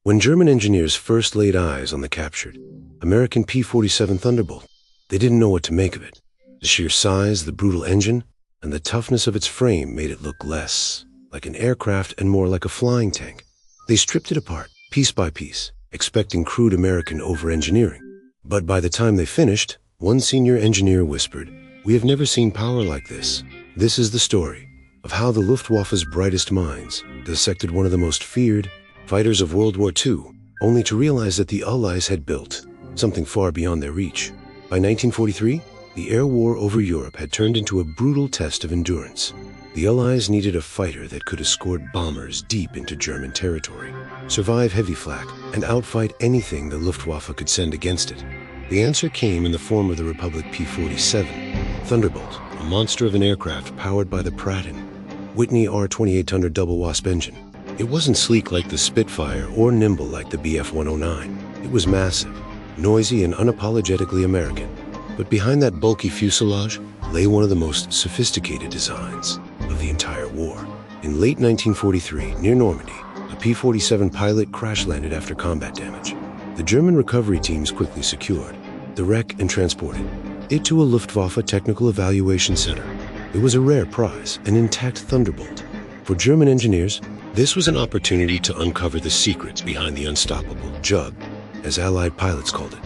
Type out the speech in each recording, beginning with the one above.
When German engineers first laid eyes on the captured American P-47 Thunderbolt, they didn't know what to make of it. The sheer size, the brutal engine, and the toughness of its frame made it look less like an aircraft and more like a flying tank. They stripped it apart, piece by piece, expecting crude American over-engineering. But by the time they finished, one senior engineer whispered, "We have never seen power like this." This is the story of how the Luftwaffe's brightest minds dissected one of the most feared fighters of World War II, only to realize that the Allies had built something far beyond their reach. By 1943, the air war over Europe had turned into a brutal test of endurance. The Allies needed a fighter that could escort bombers deep into German territory, survive heavy flak, and outfight anything the Luftwaffe could send against it. The answer came in the form of the Republic P-47 Thunderbolt, a monster of an aircraft powered by the Pratt & Whitney R-28 Thunderbolt double wasp engine. It wasn't sleek like the Spitfire or nimble like the Bf-109. It was massive, noisy, and unapologetically American. But behind that bulky fuselage lay one of the most sophisticated designs of the entire war. In late 1943, near Normandy, a P-47 pilot crash-landed after combat damage. The German recovery teams quickly secured the wreck and transported it to a Luftwaffe technical evaluation center. It was a rare prize, an intact Thunderbolt. For German engineers, this was an opportunity to uncover the secrets behind the unstoppable Jug, as Allied pilots called it.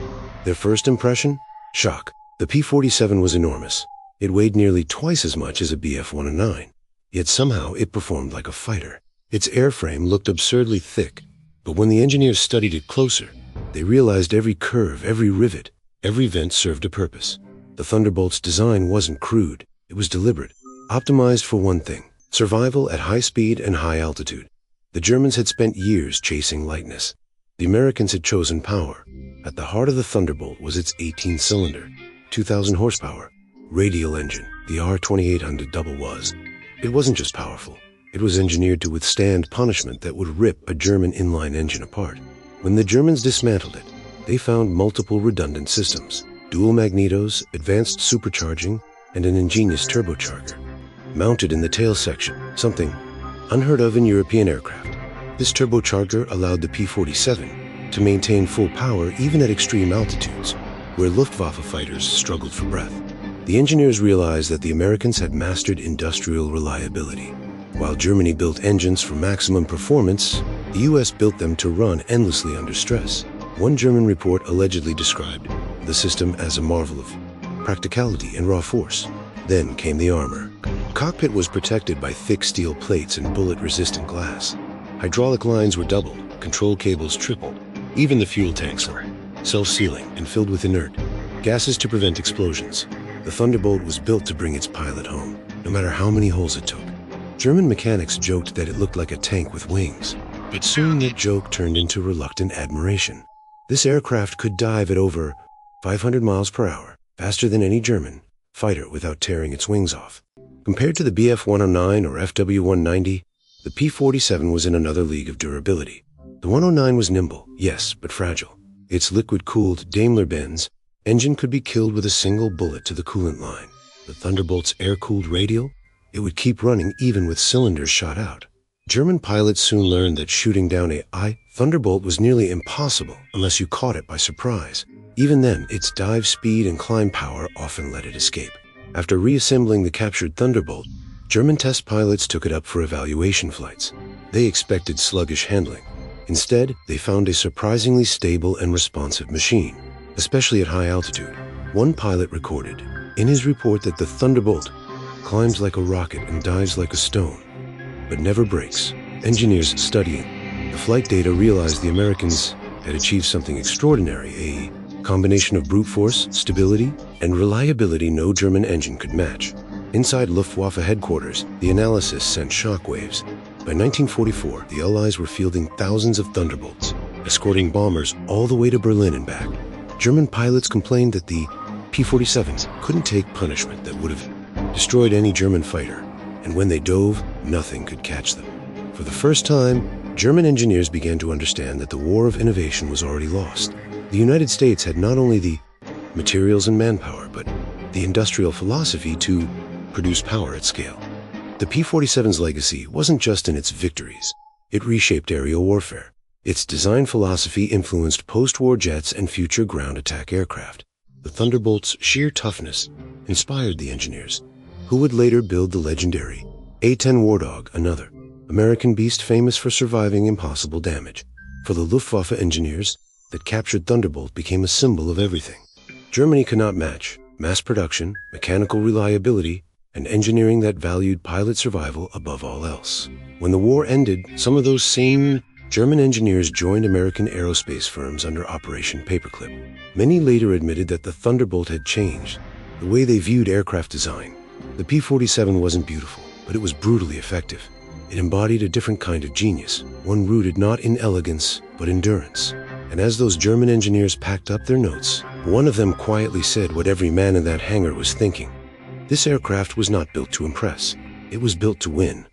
Their first impression? Shock. The P-47 was enormous. It weighed nearly twice as much as a Bf-109. Yet somehow it performed like a fighter. Its airframe looked absurdly thick, but when the engineers studied it closer, they realized every curve, every rivet, every vent served a purpose. The Thunderbolt's design wasn't crude. It was deliberate, optimized for one thing: survival at high speed and high altitude. The Germans had spent years chasing lightness. The Americans had chosen power. At the heart of the Thunderbolt was its 18-cylinder, 2,000 horsepower, radial engine, the R-28 WWII. It wasn't just powerful. It was engineered to withstand punishment that would rip a German inline engine apart. When the Germans dismantled it, they found multiple redundant systems, dual magnetos, advanced supercharging, and an ingenious turbocharger mounted in the tail section, something unheard of in European aircraft. This turbocharger allowed the P-47 to maintain full power even at extreme altitudes, where Luftwaffe fighters struggled for breath. The engineers realized that the Americans had mastered industrial reliability. While Germany built engines for maximum performance, the US built them to run endlessly under stress. One German report allegedly described the system as a marvel of practicality and raw force. Then came the armor. The cockpit was protected by thick steel plates and bullet-resistant glass. Hydraulic lines were doubled, control cables tripled. Even the fuel tanks were self-sealing and filled with inert gases to prevent explosions. The Thunderbolt was built to bring its pilot home, no matter how many holes it took. German mechanics joked that it looked like a tank with wings, but soon that joke turned into reluctant admiration. This aircraft could dive at over 500 miles per hour, faster than any German fighter without tearing its wings off. Compared to the Bf-109 or FW-190, the P-47 was in another league of durability. The 109 was nimble, yes, but fragile. Its liquid-cooled Daimler-Benz engine could be killed with a single bullet to the coolant line. The Thunderbolt's air-cooled radial? It would keep running even with cylinders shot out. German pilots soon learned that shooting down a Thunderbolt was nearly impossible unless you caught it by surprise. Even then, its dive speed and climb power often let it escape. After reassembling the captured Thunderbolt, German test pilots took it up for evaluation flights. They expected sluggish handling. Instead, they found a surprisingly stable and responsive machine, especially at high altitude. One pilot recorded in his report that the Thunderbolt climbs like a rocket and dives like a stone, but never breaks. Engineers studying the flight data realized the Americans had achieved something extraordinary, a combination of brute force, stability, and reliability no German engine could match. Inside Luftwaffe headquarters, the analysis sent shockwaves. By 1944, the Allies were fielding thousands of Thunderbolts, escorting bombers all the way to Berlin and back. German pilots complained that the P-47s couldn't take punishment that would have destroyed any German fighter, and when they dove, nothing could catch them. For the first time, German engineers began to understand that the war of innovation was already lost. The United States had not only the materials and manpower, but the industrial philosophy to produce power at scale. The P-47's legacy wasn't just in its victories. It reshaped aerial warfare. Its design philosophy influenced post-war jets and future ground attack aircraft. The Thunderbolt's sheer toughness inspired the engineers, who would later build the legendary A-10 Wardog, another American beast famous for surviving impossible damage. For the Luftwaffe engineers, that captured Thunderbolt became a symbol of everything Germany could not match: mass production, mechanical reliability, and engineering that valued pilot survival above all else. When the war ended, some of those same German engineers joined American aerospace firms under Operation Paperclip. Many later admitted that the Thunderbolt had changed the way they viewed aircraft design. The P-47 wasn't beautiful, but it was brutally effective. It embodied a different kind of genius, one rooted not in elegance, but endurance. And as those German engineers packed up their notes, one of them quietly said what every man in that hangar was thinking. This aircraft was not built to impress. It was built to win.